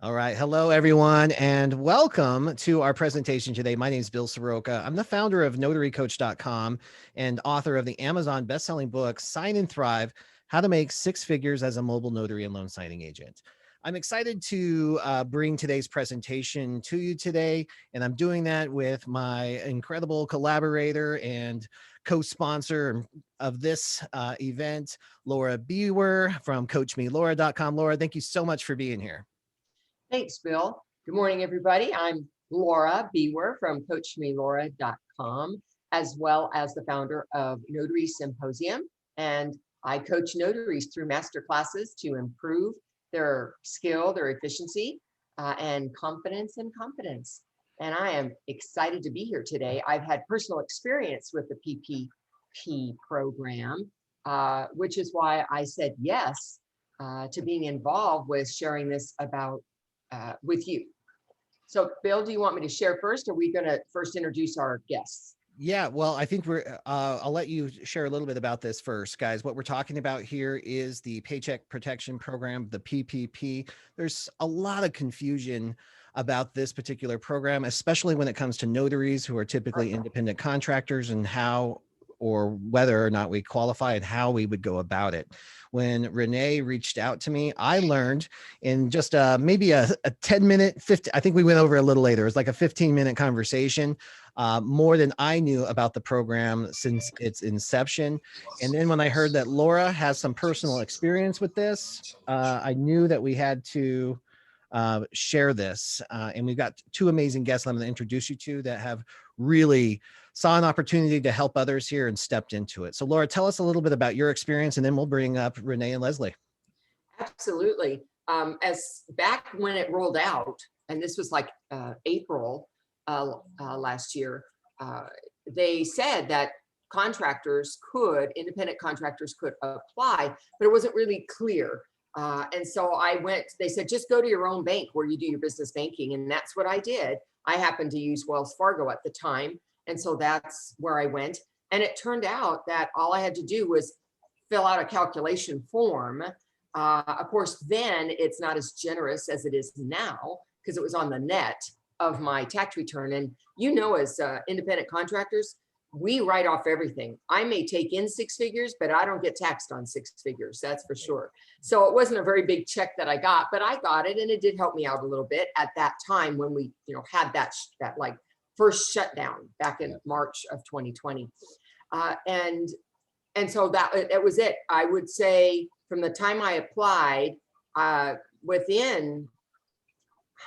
All right. Hello, everyone, and welcome to our presentation today. My name is Bill Soroka. I'm the founder of NotaryCoach.com and author of the Amazon bestselling book, Sign and Thrive, How to Make Six Figures as a Mobile Notary and Loan Signing Agent. I'm excited to bring today's presentation to you today, and I'm doing that with my incredible collaborator and co-sponsor of this event, Laura Bewer from CoachMeLaura.com. Laura, thank you so much for being here. Thanks, Bill. Good morning, everybody. I'm Laura Bewer from CoachMeLaura.com, as well as the founder of Notary Symposium. And I coach notaries through masterclasses to improve their skill, their efficiency, and confidence and competence. And I am excited to be here today. I've had personal experience with the PPP program, which is why I said yes to being involved with sharing this with you. So Bill, do you want me to share first, or are we going to first introduce our guests? Yeah, well, I think I'll let you share a little bit about this first, guys. What we're talking about here is the Paycheck Protection Program, the PPP. There's a lot of confusion about this particular program, especially when it comes to notaries who are typically independent contractors and how or whether or not we qualify and how we would go about it. When Renae reached out to me, I learned in just maybe a 10-minute, 50, I think we went over a little later. It was like a 15-minute conversation, more than I knew about the program since its inception. And then when I heard that Laura has some personal experience with this, I knew that we had to share this. And we've got two amazing guests I'm going to introduce you to that have really saw an opportunity to help others here and stepped into it. So Laura, tell us a little bit about your experience, and then we'll bring up Renae and Leslie. Absolutely. As back when it rolled out, and this was like April last year, they said that independent contractors could apply, but it wasn't really clear. And so they said, just go to your own bank where you do your business banking. And that's what I did. I happened to use Wells Fargo at the time. And so that's where I went. And it turned out that all I had to do was fill out a calculation form. Of course, then it's not as generous as it is now because it was on the net of my tax return. And as independent contractors, we write off everything. I may take in six figures, but I don't get taxed on six figures, that's for sure. So it wasn't a very big check that I got, but I got it, and it did help me out a little bit at that time when we had that like first shutdown back in March of 2020. And so that was it. I would say from the time I applied, within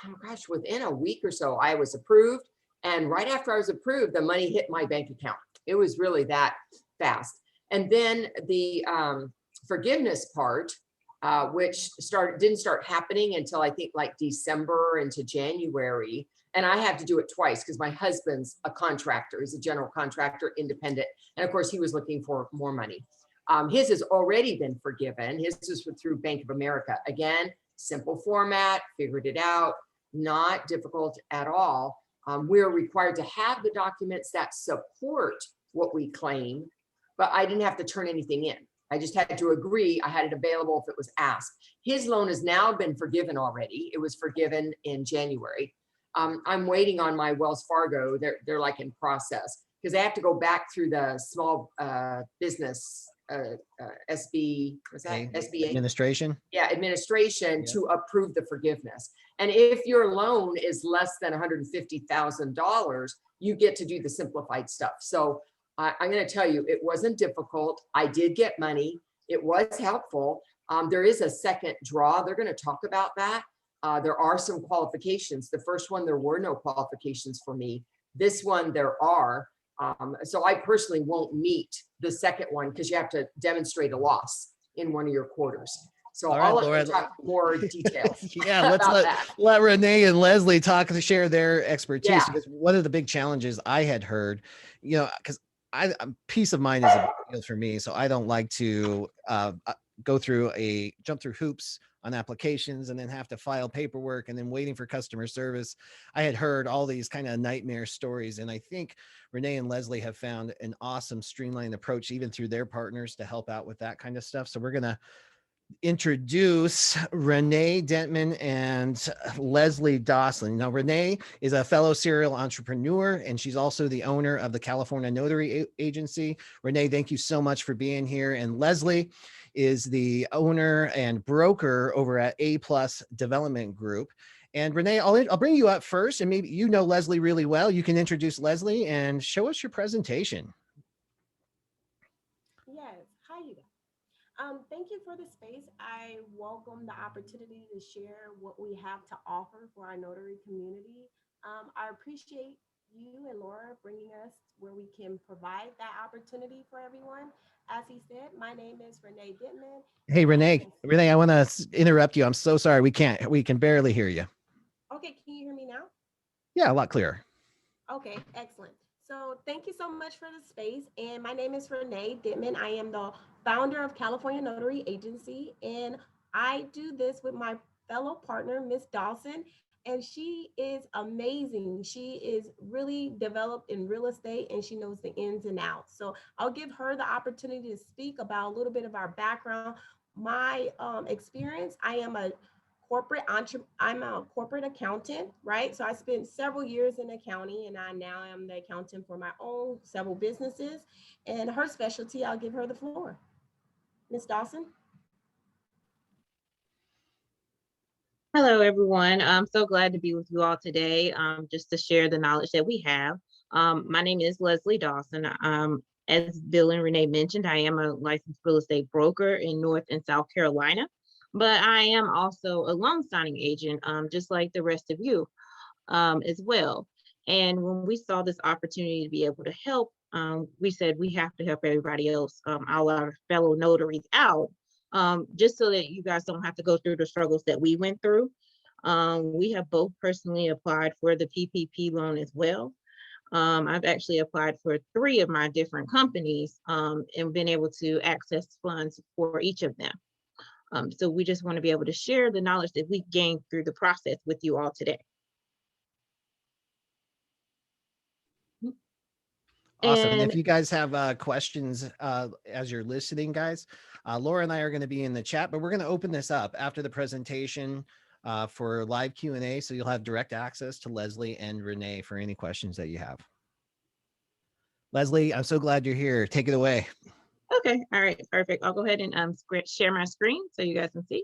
a week or so, I was approved. And right after I was approved, the money hit my bank account. It was really that fast. And then the forgiveness part, which didn't start happening until I think like December into January. And I had to do it twice because my husband's a contractor. He's a general contractor, independent. And of course, he was looking for more money. His has already been forgiven. His is through Bank of America. Again, simple format, figured it out, not difficult at all. We're required to have the documents that support what we claim, but I didn't have to turn anything in. I just had to agree. I had it available if it was asked. His loan has now been forgiven already. It was forgiven in January. I'm waiting on my Wells Fargo. They're like in process because they have to go back through the small business SBA Administration. Yeah, administration to approve the forgiveness. And if your loan is less than $150,000, you get to do the simplified stuff. So I'm going to tell you, it wasn't difficult. I did get money. It was helpful. There is a second draw. They're going to talk about that. There are some qualifications. The first one, there were no qualifications for me. This one, there are. So I personally won't meet the second one because you have to demonstrate a loss in one of your quarters. So I'll let you talk more details. Yeah, let's let Renae and Leslie talk to share their expertise. Because one of the big challenges I had heard, because peace of mind is a big deal for me. So I don't like to jump through hoops on applications and then have to file paperwork and then waiting for customer service. I had heard all these kind of nightmare stories. And I think Renae and Leslie have found an awesome streamlined approach, even through their partners, to help out with that kind of stuff. So we're going to introduce Renae Dentman and Leslie Dawson. Now, Renae is a fellow serial entrepreneur, and she's also the owner of the California Notary Agency. Renae, thank you so much for being here. And Leslie is the owner and broker over at A Plus Development Group. And Renae, I'll bring you up first, and maybe you know Leslie really well. You can introduce Leslie and show us your presentation. Yes. Hi, you guys. Thank you for the space. I welcome the opportunity to share what we have to offer for our notary community. I appreciate you and Laura bringing us where we can provide that opportunity for everyone. As he said, my name is Renae Dentman, Hey, and I Renae, am. Renae, I want to interrupt you. I'm so sorry. We can barely hear you. Okay, can you hear me now? Yeah, a lot clearer. Okay, excellent. So thank you so much for the space. And my name is Renae Dentman. I am the founder of California Notary Agency. And I do this with my fellow partner, Miss Dawson. And she is amazing. She is really developed in real estate and she knows the ins and outs. So I'll give her the opportunity to speak about a little bit of our background. My experience, I'm a corporate accountant, right? So I spent several years in accounting and I now am the accountant for my own several businesses. And her specialty, I'll give her the floor. Miss Dawson? Hello, everyone. I'm so glad to be with you all today, just to share the knowledge that we have. My name is Leslie Dawson. As Bill and Renee mentioned, I am a licensed real estate broker in North and South Carolina, but I am also a loan signing agent, just like the rest of you as well. And when we saw this opportunity to be able to help, we said we have to help everybody else, all our fellow notaries out, just so that you guys don't have to go through the struggles that we went through. We have both personally applied for the PPP loan as well. I've actually applied for 3 of my different companies and been able to access funds for each of them. So we just want to be able to share the knowledge that we gained through the process with you all today. Awesome. And if And you guys have questions as you're listening, guys, Laura and I are going to be in the chat, but we're going to open this up after the presentation for live Q&A. So you'll have direct access to Leslie and Renae for any questions that you have. Leslie, I'm so glad you're here. Take it away. okay, all right, perfect. I'll go ahead and share my screen so you guys can see.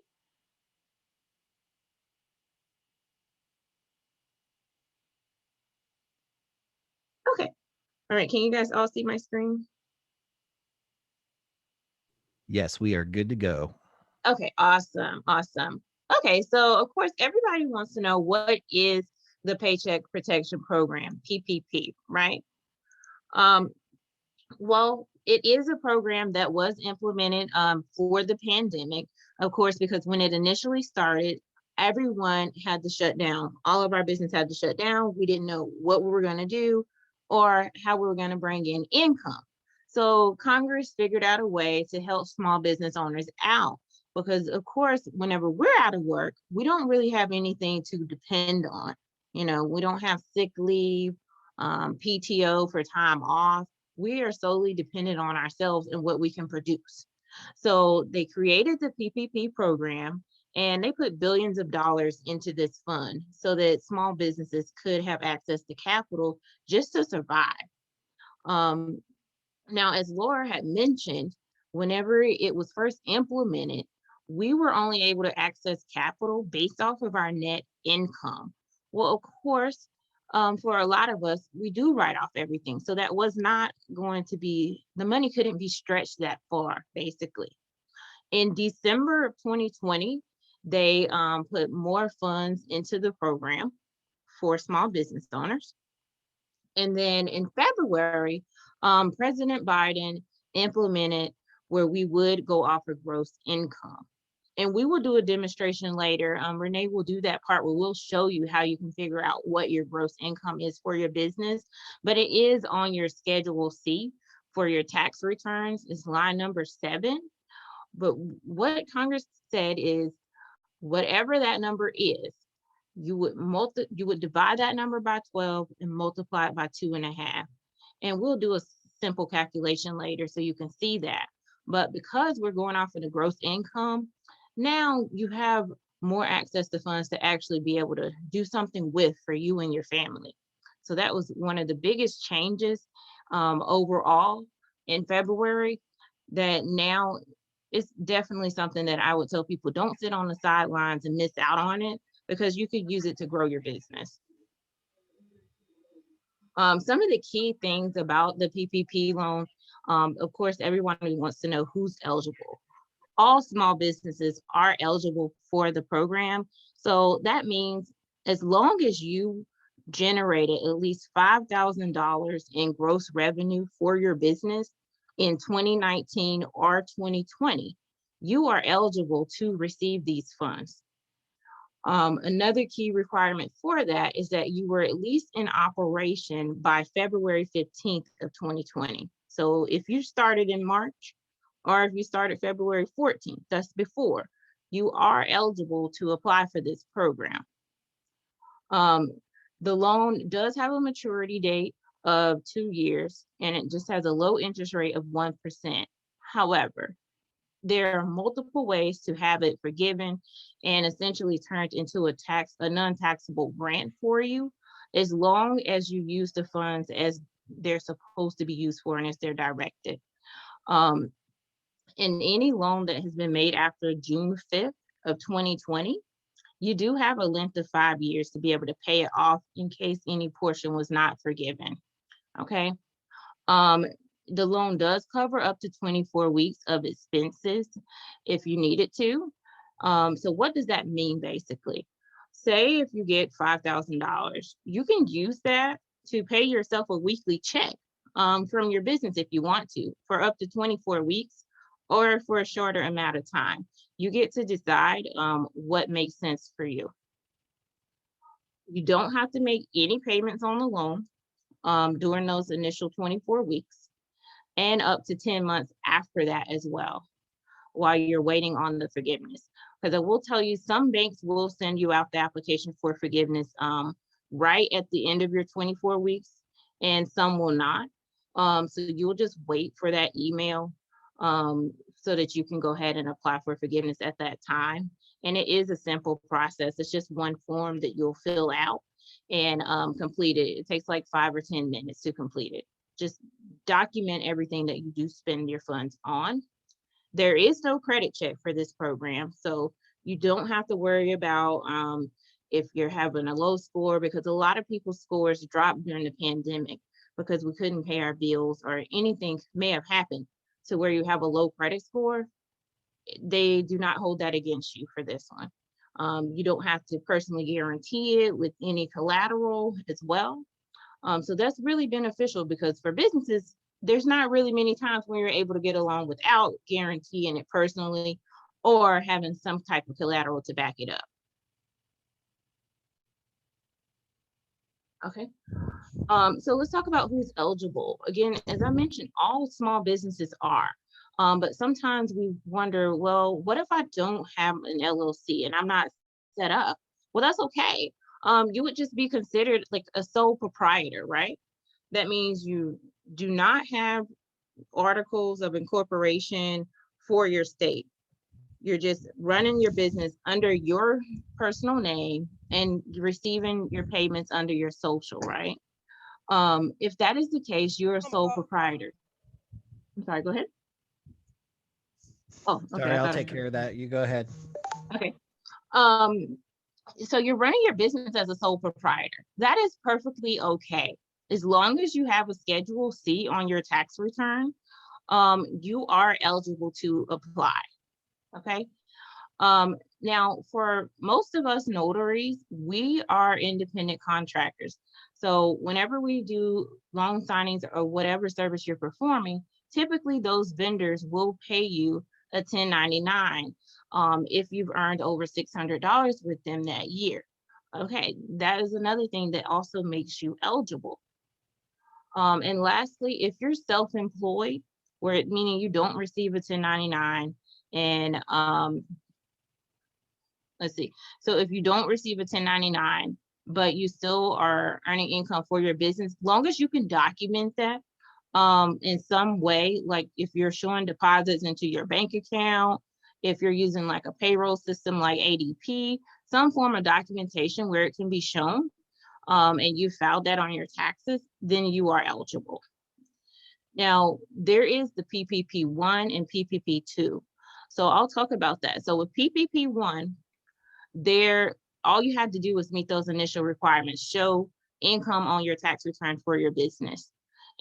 Okay, all right, can you guys all see my screen? Yes, we are good to go. Okay, awesome, awesome. Okay, so of course, everybody wants to know what is the Paycheck Protection Program, PPP, right? Well, it is a program that was implemented for the pandemic, of course, because when it initially started, everyone had to shut down. All of our business had to shut down. We didn't know what we were going to do or how we were going to bring in income. So Congress figured out a way to help small business owners out because, of course, whenever we're out of work, we don't really have anything to depend on. You know, we don't have sick leave, PTO for time off. We are solely dependent on ourselves and what we can produce. So they created the PPP program and they put billions of dollars into this fund so that small businesses could have access to capital just to survive. Now, as Laura had mentioned, whenever it was first implemented, we were only able to access capital based off of our net income. Well, of course, for a lot of us, we do write off everything. So that was not going to be, the money couldn't be stretched that far, basically. In December of 2020, they put more funds into the program for small business owners. And then in February, President Biden implemented where we would go off of gross income. And we will do a demonstration later. Renae will do that part where we'll show you how you can figure out what your gross income is for your business. But it is on your Schedule C for your tax returns. It's line number 7. But what Congress said is whatever that number is, you would divide that number by 12 and multiply it by 2.5. And we'll do a simple calculation later so you can see that. But because we're going off of the gross income, Now you have more access to funds to actually be able to do something with for you and your family. So that was one of the biggest changes overall in February, that now it's definitely something that I would tell people, don't sit on the sidelines and miss out on it, because you could use it to grow your business. Some of the key things about the PPP loan, of course, everyone wants to know who's eligible. All small businesses are eligible for the program. So that means as long as you generated at least $5,000 in gross revenue for your business in 2019 or 2020, you are eligible to receive these funds. Another key requirement for that is that you were at least in operation by February 15th of 2020. So if you started in March, or if you started February 14th, that's before, you are eligible to apply for this program. The loan does have a maturity date of 2 years, and it just has a low interest rate of 1%. However, there are multiple ways to have it forgiven and essentially turned into a non-taxable grant for you, as long as you use the funds as they're supposed to be used for and as they're directed. In any loan that has been made after June 5th of 2020, you do have a length of 5 years to be able to pay it off in case any portion was not forgiven. Okay. The loan does cover up to 24 weeks of expenses if you need it to. So what does that mean basically? Say if you get $5,000, you can use that to pay yourself a weekly check from your business if you want to, for up to 24 weeks or for a shorter amount of time. You get to decide what makes sense for you. You don't have to make any payments on the loan during those initial 24 weeks, and up to 10 months after that as well, while you're waiting on the forgiveness. Because I will tell you, some banks will send you out the application for forgiveness right at the end of your 24 weeks, and some will not. So you'll just wait for that email so that you can go ahead and apply for forgiveness at that time. And it is a simple process. It's just one form that you'll fill out and complete it. It takes like 5 or 10 minutes to complete it. Just document everything that you do spend your funds on. There is no credit check for this program, so you don't have to worry about if you're having a low score, because a lot of people's scores dropped during the pandemic because we couldn't pay our bills or anything may have happened to where you have a low credit score. They do not hold that against you for this one. You don't have to personally guarantee it with any collateral as well. So that's really beneficial, because for businesses, there's not really many times when you're able to get a loan without guaranteeing it personally or having some type of collateral to back it up. Okay. So let's talk about who's eligible. Again, as I mentioned, all small businesses are. But sometimes we wonder, well, what if I don't have an LLC and I'm not set up? Well, that's okay. You would just be considered like a sole proprietor, right? That means you do not have articles of incorporation for your state. You're just running your business under your personal name and receiving your payments under your social, right? If that is the case, you're a sole proprietor. I'm sorry, go ahead. Oh, okay. Sorry, I'll take care of that. You go ahead. Okay. So you're running your business as a sole proprietor. That is perfectly okay. As long as you have a Schedule C on your tax return, you are eligible to apply. Okay. Now, for most of us notaries, we are independent contractors. So whenever we do loan signings or whatever service you're performing, typically those vendors will pay you a 1099 if you've earned over $600 with them that year. Okay, that is another thing that also makes you eligible. And lastly, if you're self-employed, meaning you don't receive a 1099, and let's see. So if you don't receive a 1099, but you still are earning income for your business, long as you can document that in some way, like if you're showing deposits into your bank account, if you're using like a payroll system like ADP, some form of documentation where it can be shown, and you filed that on your taxes, then you are eligible. Now, there is the PPP 1 and PPP 2. So I'll talk about that. So with PPP 1, all you have to do is meet those initial requirements, show income on your tax return for your business,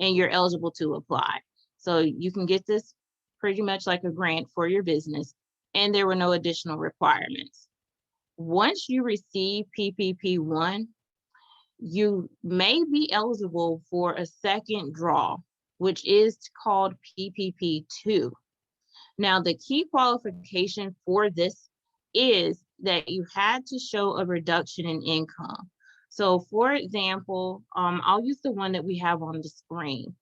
and you're eligible to apply. So you can get this pretty much like a grant for your business, and there were no additional requirements. Once you receive PPP 1, you may be eligible for a second draw, which is called PPP 2. Now, the key qualification for this is that you had to show a reduction in income. So for example, I'll use the one that we have on the screen.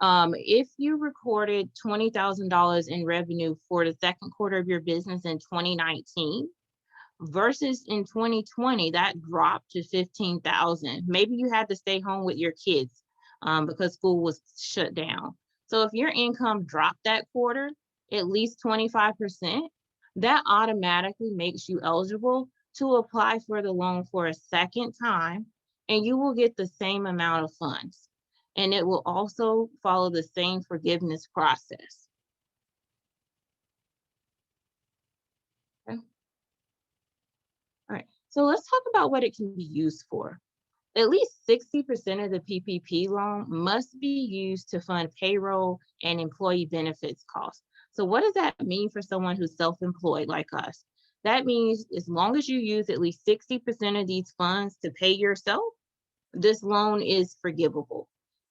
If you recorded $20,000 in revenue for the second quarter of your business in 2019, versus in 2020, that dropped to 15,000. Maybe you had to stay home with your kids because school was shut down. So if your income dropped that quarter, at least 25%, that automatically makes you eligible to apply for the loan for a second time, and you will get the same amount of funds. And it will also follow the same forgiveness process. Okay. All right, so let's talk about what it can be used for. At least 60% of the PPP loan must be used to fund payroll and employee benefits costs. So what does that mean for someone who's self-employed like us? That means as long as you use at least 60% of these funds to pay yourself, this loan is forgivable.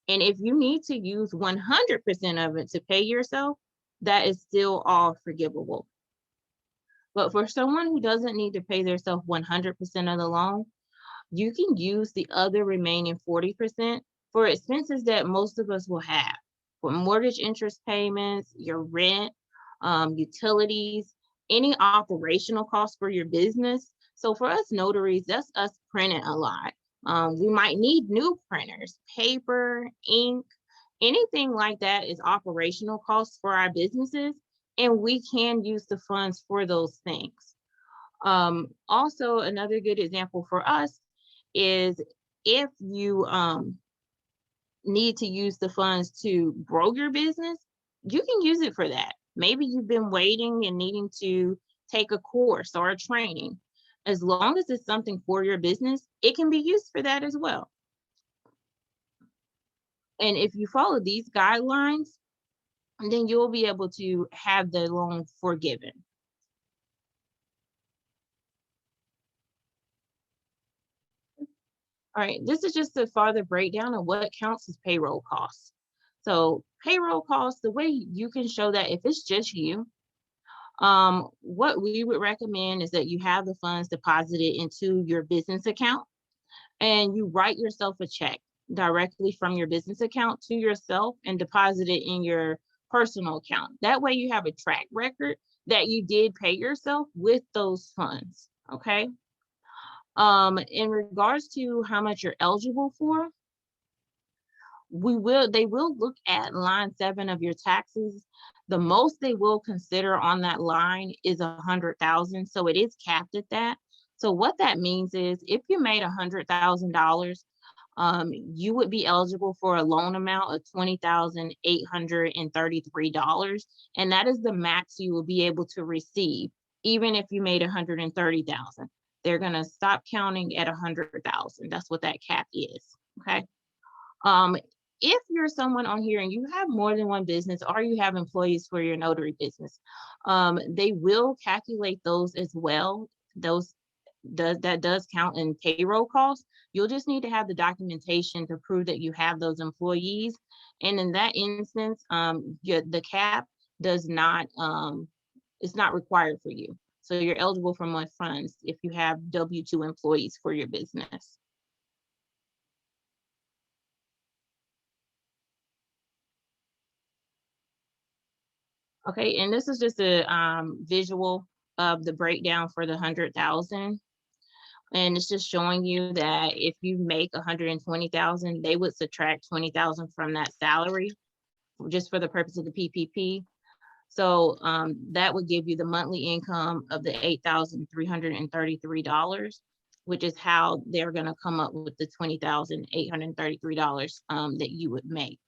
And if you need to use 100% of it to pay yourself, that is still all forgivable. But for someone who doesn't need to pay themselves 100% of the loan, you can use the other remaining 40% for expenses that most of us will have, for mortgage interest payments, your rent, utilities, any operational costs for your business. So for us notaries, that's us printing a lot. We might need new printers, paper, ink, anything like that is operational costs for our businesses, and we can use the funds for those things. Also, another good example for us is if you need to use the funds to grow your business, you can use it for that. Maybe you've been waiting and needing to take a course or a training. As long as it's something for your business, it can be used for that as well. And if you follow these guidelines, then you'll be able to have the loan forgiven. All right, this is just a farther breakdown of what counts as payroll costs. So payroll costs, the way you can show that if it's just you, what we would recommend is that you have the funds deposited into your business account and you write yourself a check directly from your business account to yourself and deposit it in your personal account. That way you have a track record that you did pay yourself with those funds, okay? In regards to how much you're eligible for, they will look at line 7 of your taxes. The most they will consider on that line is 100,000, so it is capped at that. So what that means is if you made $100,000, you would be eligible for a loan amount of $20,833, and that is the max you will be able to receive, even if you made $130,000. They're gonna stop counting at 100,000. That's what that cap is, okay? If you're someone on here and you have more than one business or you have employees for your notary business, they will calculate those as well. That does count in payroll costs. You'll just need to have the documentation to prove that you have those employees. And in that instance, the cap does not, it's not required for you. So you're eligible for more funds if you have W-2 employees for your business. Okay, and this is just a visual of the breakdown for the 100,000. And it's just showing you that if you make 120,000, they would subtract 20,000 from that salary just for the purpose of the PPP. So that would give you the monthly income of the $8,333, which is how they're going to come up with the $20,833 that you would make.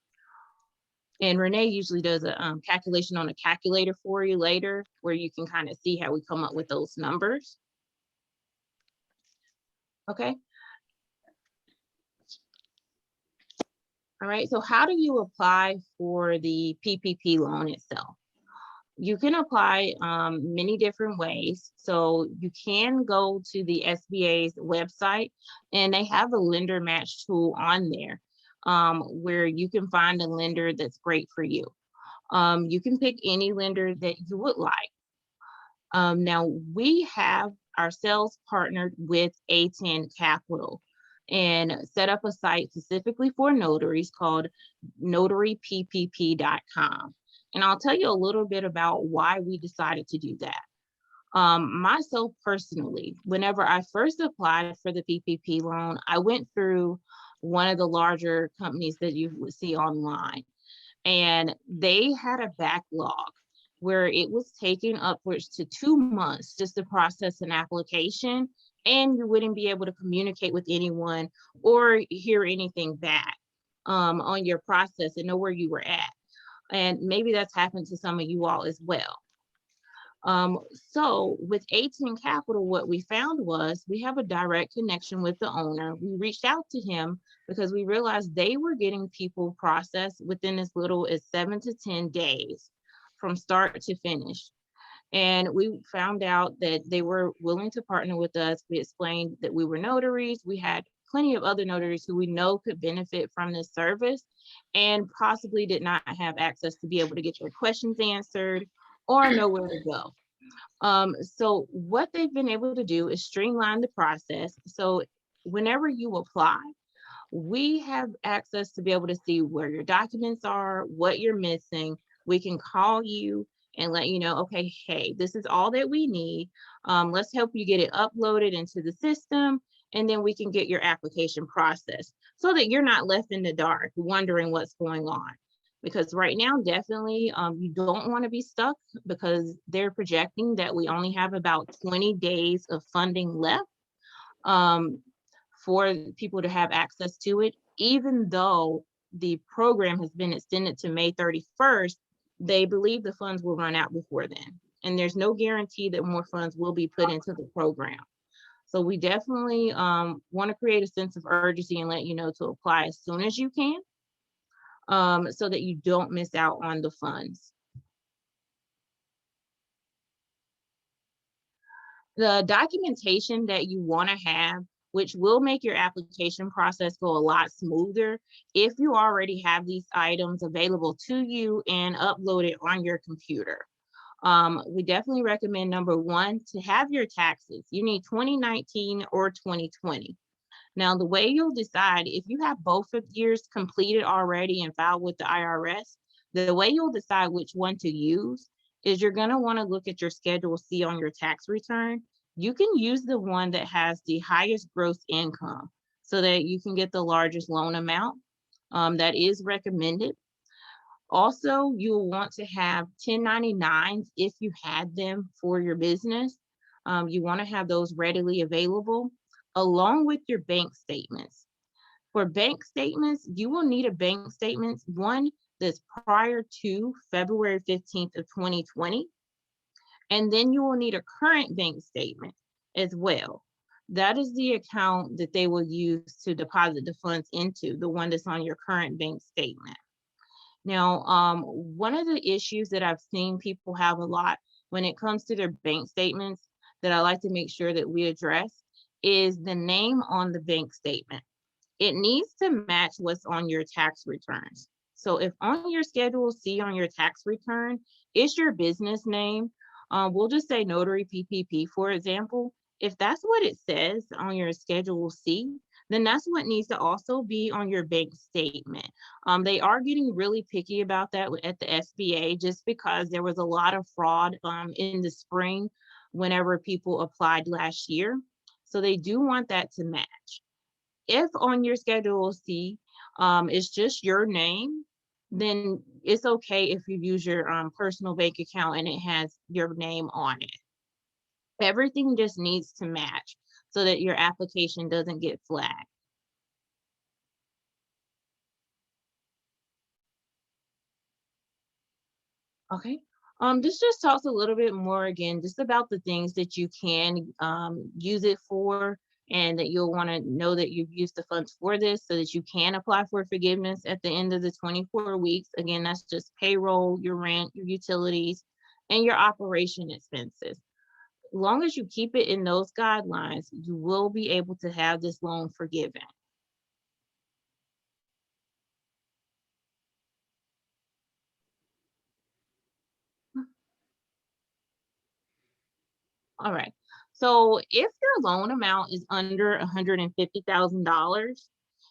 And Renee usually does a calculation on a calculator for you later, where you can kind of see how we come up with those numbers. Okay. All right, so how do you apply for the PPP loan itself? You can apply many different ways. So you can go to the SBA's website, and they have a lender match tool on there where you can find a lender that's great for you. You can pick any lender that you would like. Now, we have ourselves partnered with A10 Capital and set up a site specifically for notaries called notaryppp.com. And I'll tell you a little bit about why we decided to do that. Myself personally, whenever I first applied for the PPP loan, I went through one of the larger companies that you would see online, and they had a backlog where it was taking upwards to 2 months just to process an application, and you wouldn't be able to communicate with anyone or hear anything back on your process and know where you were at. And maybe that's happened to some of you all as well. So with A10 Capital, what we found was we have a direct connection with the owner. We reached out to him because we realized they were getting people processed within as little as 7 to 10 days from start to finish. And we found out that they were willing to partner with us. We explained that we were notaries. We had plenty of other notaries who we know could benefit from this service and possibly did not have access to be able to get your questions answered or know where to go. So what they've been able to do is streamline the process. So whenever you apply, we have access to be able to see where your documents are, what you're missing. We can call you and let you know, okay, hey, this is all that we need. Let's help you get it uploaded into the system, and then we can get your application processed so that you're not left in the dark wondering what's going on. Because right now, definitely, you don't want to be stuck because they're projecting that we only have about 20 days of funding left for people to have access to it. Even though the program has been extended to May 31st, they believe the funds will run out before then. And there's no guarantee that more funds will be put into the program. So we definitely want to create a sense of urgency and let you know to apply as soon as you can, so that you don't miss out on the funds. The documentation that you want to have, which will make your application process go a lot smoother if you already have these items available to you and uploaded on your computer. We definitely recommend, number one, to have your taxes. You need 2019 or 2020. Now, the way you'll decide if you have both of years completed already and filed with the IRS, the way you'll decide which one to use is you're going to want to look at your Schedule C on your tax return. You can use the one that has the highest gross income so that you can get the largest loan amount. That is recommended. Also, you'll want to have 1099s if you had them for your business. You want to have those readily available along with your bank statements. For bank statements, you will need a bank statement, one that's prior to February 15th of 2020. And then you will need a current bank statement as well. That is the account that they will use to deposit the funds into, the one that's on your current bank statement. Now, one of the issues that I've seen people have a lot when it comes to their bank statements that I like to make sure that we address is the name on the bank statement. It needs to match what's on your tax returns. So if on your Schedule C on your tax return, it's your business name, we'll just say Notary PPP, for example. If that's what it says on your Schedule C, then that's what needs to also be on your bank statement. They are getting really picky about that at the SBA just because there was a lot of fraud in the spring whenever people applied last year. So they do want that to match. If on your Schedule C it's just your name, then it's okay if you use your personal bank account and it has your name on it. Everything just needs to match so that your application doesn't get flagged. Okay. This just talks a little bit more again, just about the things that you can use it for, and that you'll want to know that you've used the funds for this so that you can apply for forgiveness at the end of the 24 weeks. Again, that's just payroll, your rent, your utilities, and your operation expenses. As long as you keep it in those guidelines, you will be able to have this loan forgiven. All right. So if your loan amount is under $150,000,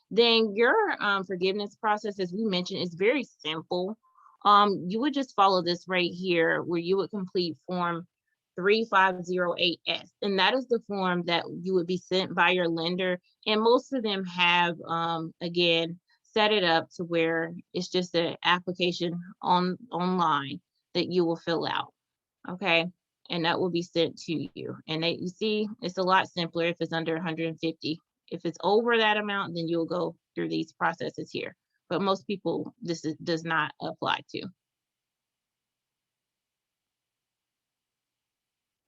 then your forgiveness process, as we mentioned, is very simple. You would just follow this right here, where you would complete form 3508S, and that is the form that you would be sent by your lender. And most of them have, again, set it up to where it's just an application online that you will fill out. Okay. And that will be sent to you. And you see, it's a lot simpler if it's under 150. If it's over that amount, then you'll go through these processes here. But most people, does not apply to.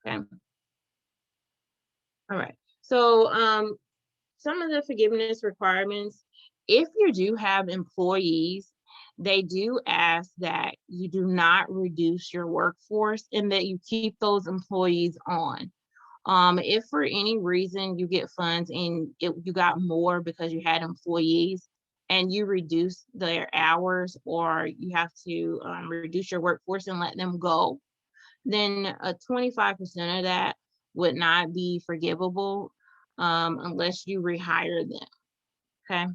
Okay. All right. So some of the forgiveness requirements, if you do have employees, they do ask that you do not reduce your workforce and that you keep those employees on. If for any reason you get funds and you got more because you had employees and you reduce their hours, or you have to reduce your workforce and let them go, then 25% of that would not be forgivable unless you rehire them. Okay.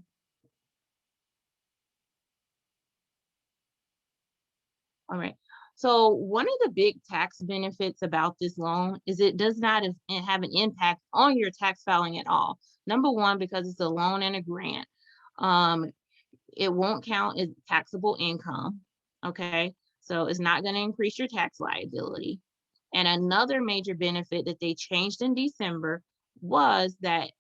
All right. So one of the big tax benefits about this loan is it does not have an impact on your tax filing at all. Number one, because it's a loan and a grant, um, it won't count as taxable income. Okay. So it's not going to increase your tax liability. And another major benefit that they changed in December was that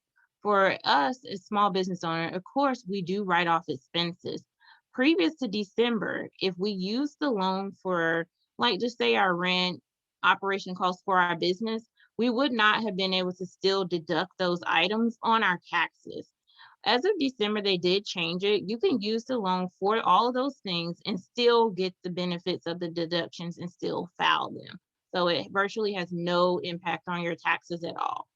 for us as small business owner, of course, we do write off expenses. Previous to December, if we use the loan for, like, just say our rent, operation costs for our business, we would not have been able to still deduct those items on our taxes. As of December, they did change it. You can use the loan for all of those things and still get the benefits of the deductions and still file them. So it virtually has no impact on your taxes at all.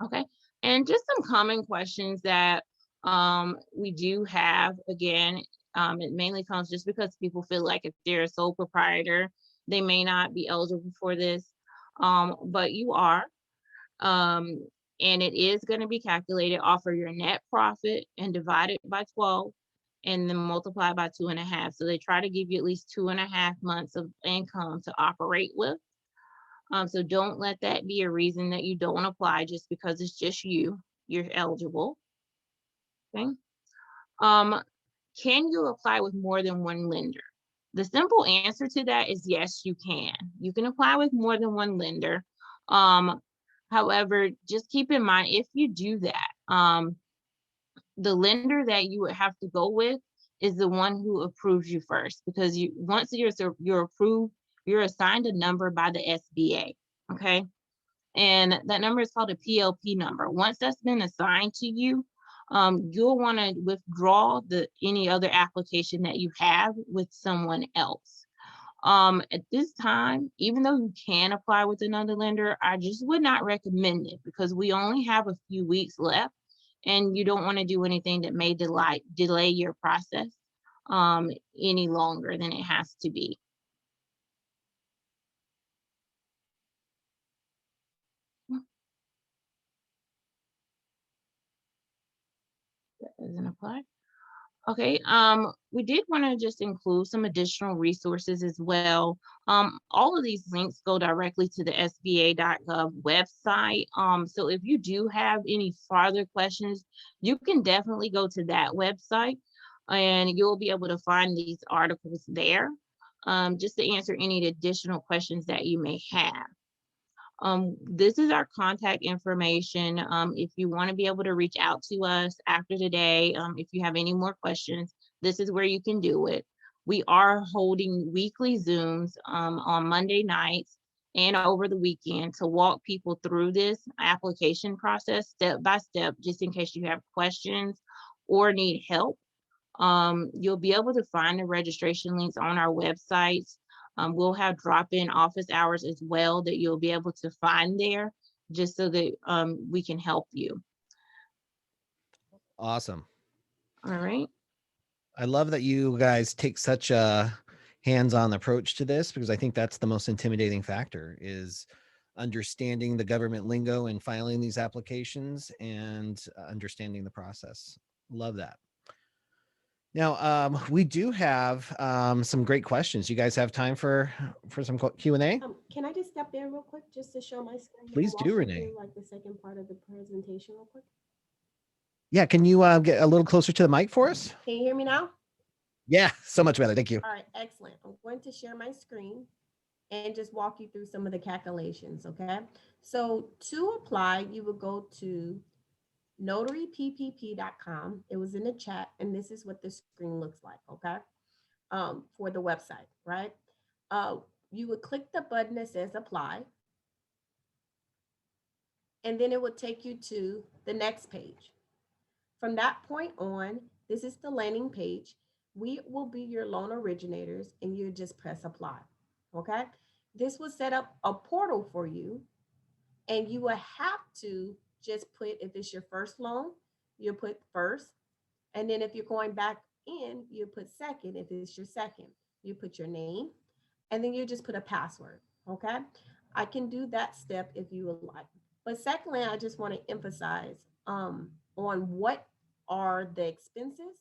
Okay. And just some common questions that we do have. Again, it mainly comes just because people feel like if they're a sole proprietor, they may not be eligible for this, but you are. Um, and it is going to be calculated off of your net profit and divided by 12 and then multiplied by 2.5. So they try to give you at least 2.5 months of income to operate with. So don't let that be a reason that you don't apply just because it's just you're eligible. Okay. Um, can you apply with more than one lender? The simple answer to that is yes, you can. You can apply with more than one lender. However, just keep in mind, if you do that, the lender that you would have to go with is the one who approves you first, because once you're approved, you're assigned a number by the SBA. Okay. And that number is called a PLP number. Once that's been assigned to you, you'll want to withdraw any other application that you have with someone else. At this time, even though you can apply with another lender, I just would not recommend it because we only have a few weeks left and you don't want to do anything that may delay your process any longer than it has to be. That doesn't apply. Okay, we did want to just include some additional resources as well. All of these links go directly to the SBA.gov website. So if you do have any further questions, you can definitely go to that website and you'll be able to find these articles there, just to answer any additional questions that you may have. This is our contact information. If you want to be able to reach out to us after today, if you have any more questions, this is where you can do it. We are holding weekly Zooms on Monday nights and over the weekend to walk people through this application process step by step, just in case you have questions or need help. You'll be able to find the registration links on our website. We'll have drop-in office hours as well that you'll be able to find there, just so that we can help you. Awesome. All right. I love that you guys take such a hands-on approach to this, because I think that's the most intimidating factor, is understanding the government lingo and filing these applications and understanding the process. Love that. Now, we do have some great questions. You guys have time for some Q&A? Can I just step in real quick just to show my screen? Please I'll do, walk you Renae. through, like, the second part of the presentation real quick. Yeah, can you get a little closer to the mic for us? Can you hear me now? Yeah, so much better. Thank you. All right, excellent. I'm going to share my screen and just walk you through some of the calculations, okay? So to apply, you will go to notaryppp.com. It was in the chat, and this is what the screen looks like, okay? For the website, right? You would click the button that says apply, and then it will take you to the next page. From that point on, this is the landing page. We will be your loan originators, and you just press apply, okay? This will set up a portal for you, and you will have to just put, if it's your first loan, you put first, and then if you're going back in, you put second. If it's your second, you put your name, and then you just put a password, okay? I can do that step if you would like. But secondly, I just want to emphasize on what are the expenses.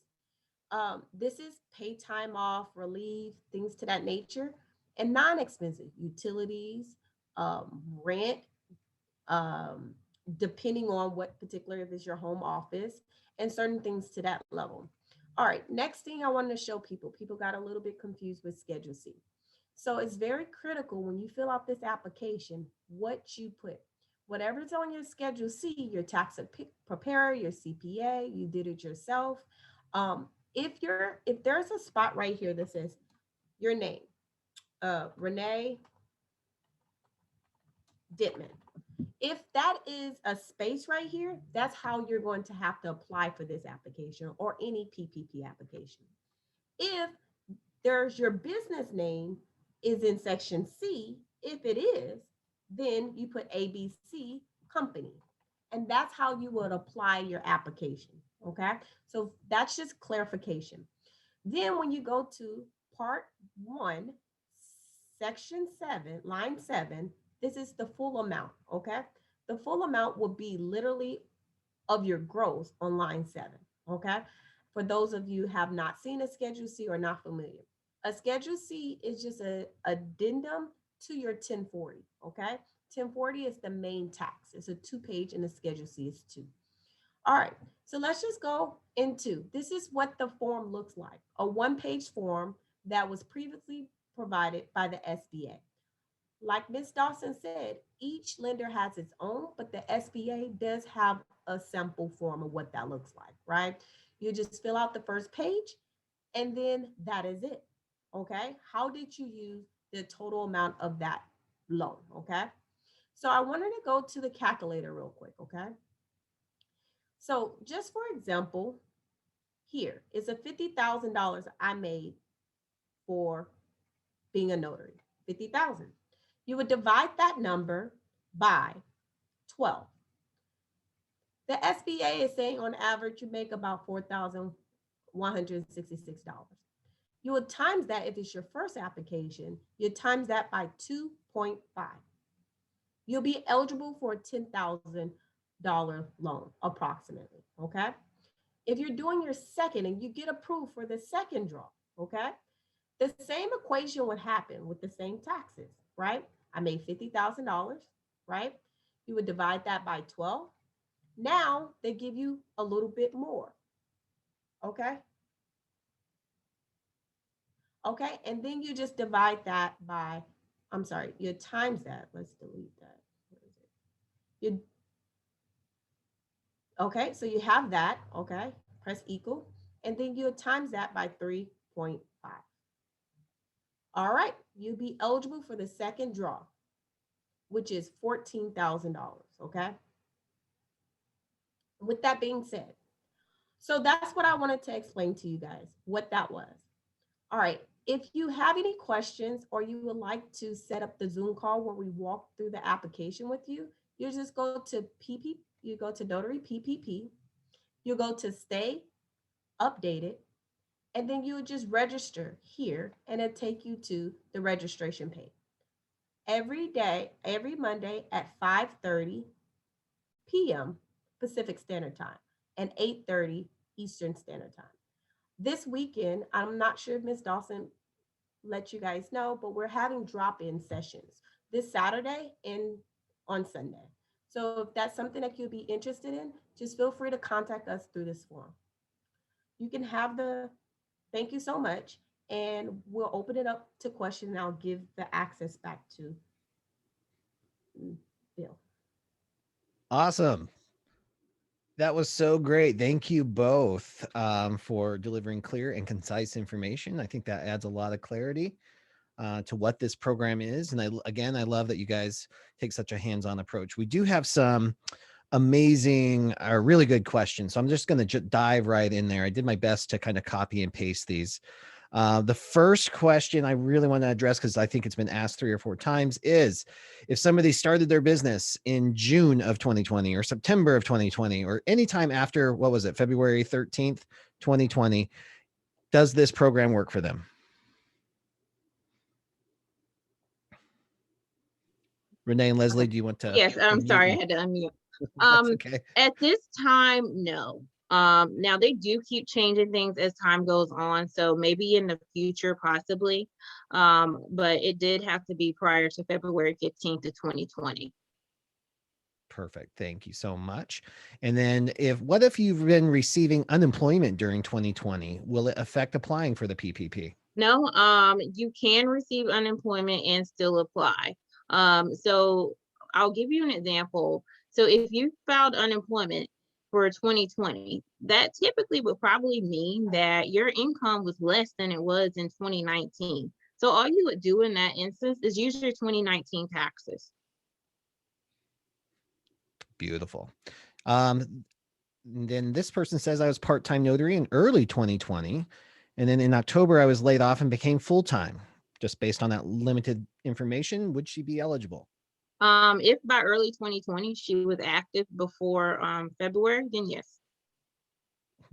This is pay time off, relief, things to that nature, and non-expensive utilities, rent, um, depending on what particular, if it's your home office, and certain things to that level. All right, next thing I wanted to show people, got a little bit confused with Schedule C. So it's very critical when you fill out this application, what you put. Whatever's on your Schedule C, your tax preparer, your CPA, you did it yourself. If there's a spot right here that says your name, Renae Dentman. If that is a space right here, that's how you're going to have to apply for this application or any PPP application. If there's your business name is in section C, if it is, then you put ABC company. And that's how you would apply your application, okay? So that's just clarification. Then when you go to part 1, section 7, line 7, this is the full amount, okay? The full amount will be literally of your gross on line 7, okay? For those of you who have not seen a Schedule C or not familiar. A Schedule C is just an addendum to your 1040, okay? 1040 is the main tax. It's a 2-page and the Schedule C is 2. All right, so let's just go into, this is what the form looks like. A 1-page form that was previously provided by the SBA. Like Ms. Dawson said, each lender has its own, but the SBA does have a sample form of what that looks like, right? You just fill out the first page and then that is it, okay? How did you use the total amount of that loan, okay? So I wanted to go to the calculator real quick, okay? So just for example, here is a $50,000 I made for being a notary, 50,000. You would divide that number by 12. The SBA is saying on average, you make about $4,166. You would times that, if it's your first application, you times that by 2.5. You'll be eligible for a $10,000 loan approximately, okay? If you're doing your second and you get approved for the second draw, okay, the same equation would happen with the same taxes, right? I made $50,000, right? You would divide that by 12. Now they give you a little bit more, okay? Okay, and then you just divide that by, I'm sorry, you times that. Let's delete that. Where is it? You, okay, so you have that, okay? Press equal, and then you times that by 3.5. All right, you'll be eligible for the second draw, which is $14,000, okay? With that being said, so that's what I wanted to explain to you guys, what that was. All right, if you have any questions or you would like to set up the Zoom call where we walk through the application with you, you just go to you go to Notary PPP, you go to stay updated, and then you just register here and it'll take you to the registration page. Every day, every Monday at 5:30 p.m. Pacific Standard Time and 8:30 Eastern Standard Time. This weekend, I'm not sure if Ms. Dawson let you guys know, but we're having drop-in sessions this Saturday and on Sunday. So if that's something that you'd be interested in, just feel free to contact us through this form. You can have the, thank you so much, and we'll open it up to questions and I'll give the access back to Bill. Awesome. That was so great. Thank you both for delivering clear and concise information. I think that adds a lot of clarity to what this program is. And I love that you guys take such a hands-on approach. We do have some amazing, really good questions. So I'm just going to dive right in there. I did my best to kind of copy and paste these. The first question I really want to address, because I think it's been asked 3 or 4 times, is if somebody started their business in June of 2020 or September of 2020 or anytime after, what was it, February 13th, 2020, does this program work for them? Renae and Leslie, do you want to? Yes, I'm unmute sorry, I and- had to unmute. That's okay. At this time, no. Now they do keep changing things as time goes on, so maybe in the future, possibly. But it did have to be prior to February 15th of 2020. Perfect. Thank you so much. And then what if you've been receiving unemployment during 2020? Will it affect applying for the PPP? No, you can receive unemployment and still apply. So I'll give you an example. So if you filed unemployment for 2020, that typically would probably mean that your income was less than it was in 2019. So all you would do in that instance is use your 2019 taxes. Beautiful. Then this person says I was part-time notary in early 2020. And then in October, I was laid off and became full-time. Just based on that limited information, would she be eligible? If by early 2020 she was active before February, then yes.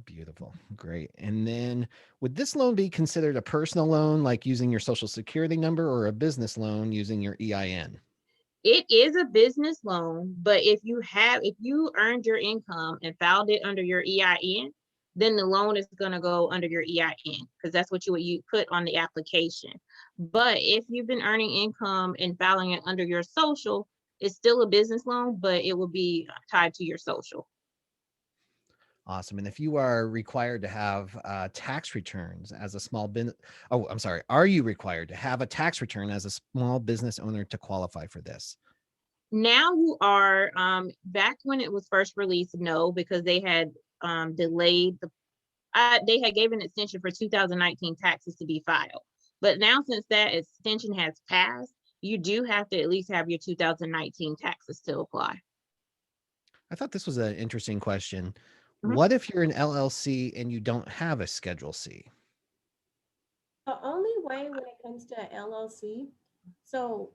Beautiful. Great. And then would this loan be considered a personal loan, like using your social security number, or a business loan using your EIN? It is a business loan, but if you earned your income and filed it under your EIN, then the loan is going to go under your EIN because that's what you put on the application. But if you've been earning income and filing it under your social, it's still a business loan, but it will be tied to your social. Awesome. And if you are required to have tax returns as a small business, are you required to have a tax return as a small business owner to qualify for this? Now you are, back when it was first released, no, because they had delayed they had gave an extension for 2019 taxes to be filed. But now since that extension has passed, you do have to at least have your 2019 taxes to apply. I thought this was an interesting question. Mhm. What if you're an LLC and you don't have a Schedule C? The only way when it comes to an LLC, so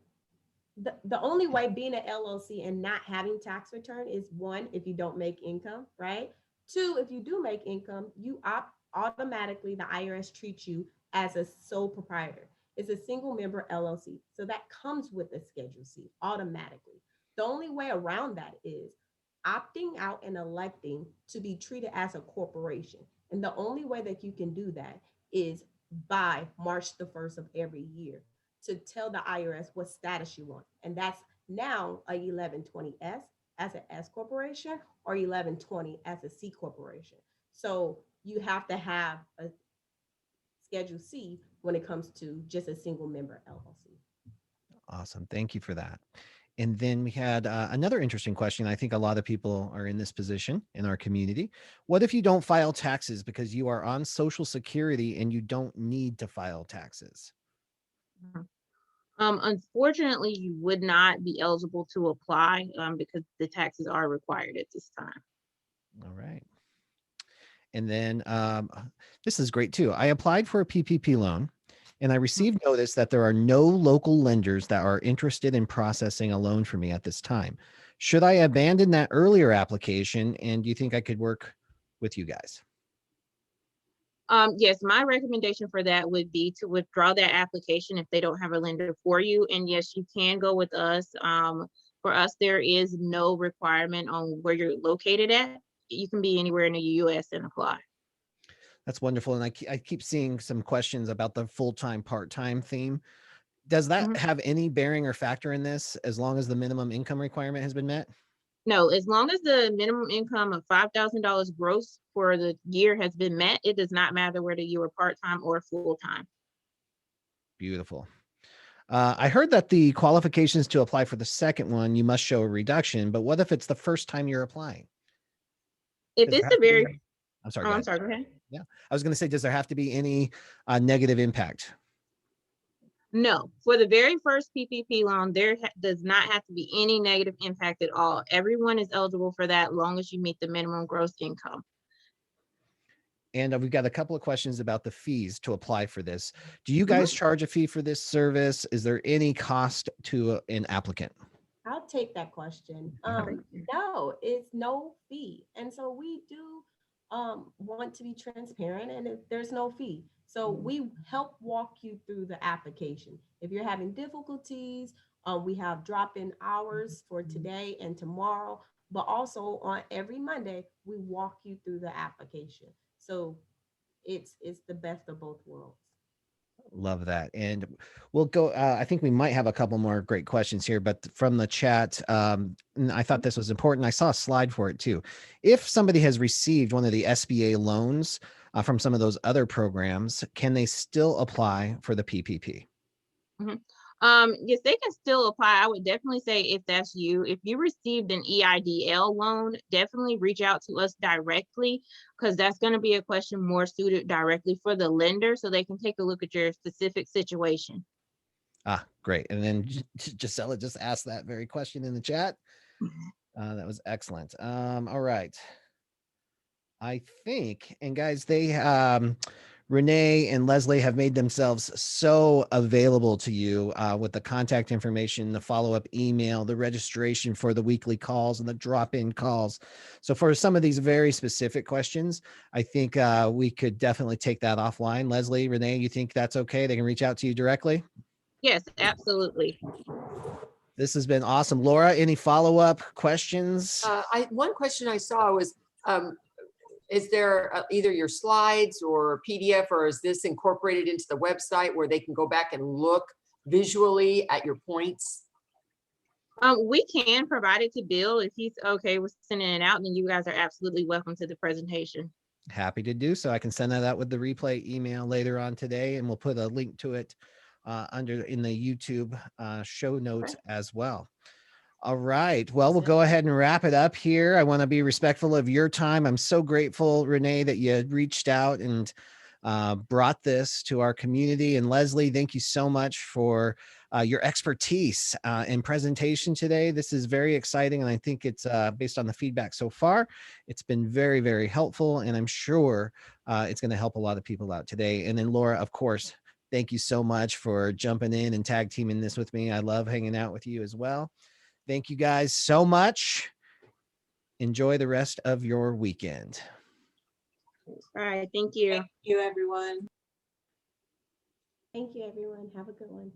the only way being an LLC and not having tax return is, one, if you don't make income, right? Two, if you do make income, automatically the IRS treats you as a sole proprietor. It's a single member LLC. So that comes with a Schedule C automatically. The only way around that is opting out and electing to be treated as a corporation. And the only way that you can do that is by March the 1st of every year to tell the IRS what status you want. And that's now a 1120S as an S corporation or 1120 as a C corporation. So you have to have a Schedule C when it comes to just a single member LLC. Awesome. Thank you for that. And then we had another interesting question. I think a lot of people are in this position in our community. What if you don't file taxes because you are on Social Security and you don't need to file taxes? Unfortunately, you would not be eligible to apply because the taxes are required at this time. All right. And then this is great too. I applied for a PPP loan and I received notice that there are no local lenders that are interested in processing a loan for me at this time. Should I abandon that earlier application? And do you think I could work with you guys? Yes, my recommendation for that would be to withdraw that application if they don't have a lender for you. And yes, you can go with us. For us, there is no requirement on where you're located at. You can be anywhere in the US and apply. That's wonderful. And I keep seeing some questions about the full-time, part-time theme. Does that have any bearing or factor in this as long as the minimum income requirement has been met? No, as long as the minimum income of $5,000 gross for the year has been met, it does not matter whether you are part-time or full-time. Beautiful. I heard that the qualifications to apply for the second one, you must show a reduction, but what if it's the first time you're applying? If Does there it's have the to be very, any- I'm sorry, oh, go I'm ahead. sorry, go ahead. Yeah, I was going to say, does there have to be any negative impact? No, for the very first PPP loan, there does not have to be any negative impact at all. Everyone is eligible for that long as you meet the minimum gross income. And we've got a couple of questions about the fees to apply for this. Do you guys charge a fee for this service? Is there any cost to an applicant? I'll take that question. No, it's no fee. And so we do want to be transparent and there's no fee. So we help walk you through the application. If you're having difficulties, we have drop-in hours for today and tomorrow, but also on every Monday, we walk you through the application. So it's the best of both worlds. Love that. And we'll go, I think we might have a couple more great questions here, but from the chat, and I thought this was important. I saw a slide for it too. If somebody has received one of the SBA loans from some of those other programs, can they still apply for the PPP? Yes, they can still apply. I would definitely say if that's you, if you received an EIDL loan, definitely reach out to us directly because that's going to be a question more suited directly for the lender so they can take a look at your specific situation. Ah, great. And then Gisela just asked that very question in the chat. That was excellent. All right. I think, and guys, they, Renae and Leslie have made themselves so available to you with the contact information, the follow-up email, the registration for the weekly calls and the drop-in calls. So for some of these very specific questions, I think we could definitely take that offline. Leslie, Renae, you think that's okay? They can reach out to you directly? Yes, absolutely. This has been awesome. Laura, any follow-up questions? One question I saw was, is there either your slides or PDF, or is this incorporated into the website where they can go back and look visually at your points? We can provide it to Bill if he's okay with sending it out, then you guys are absolutely welcome to the presentation. Happy to do so. I can send that out with the replay email later on today, and we'll put a link to it in the YouTube show notes as well. All right. Well, we'll go ahead and wrap it up here. I want to be respectful of your time. I'm so grateful, Renae, that you reached out and brought this to our community. And Leslie, thank you so much for your expertise and presentation today. This is very exciting. And I think it's based on the feedback so far, it's been very, very helpful. And I'm sure it's going to help a lot of people out today. And then Laura, of course, thank you so much for jumping in and tag teaming this with me. I love hanging out with you as well. Thank you guys so much. Enjoy the rest of your weekend. All right. Thank you. Thank you, everyone. Thank you, everyone. Have a good one.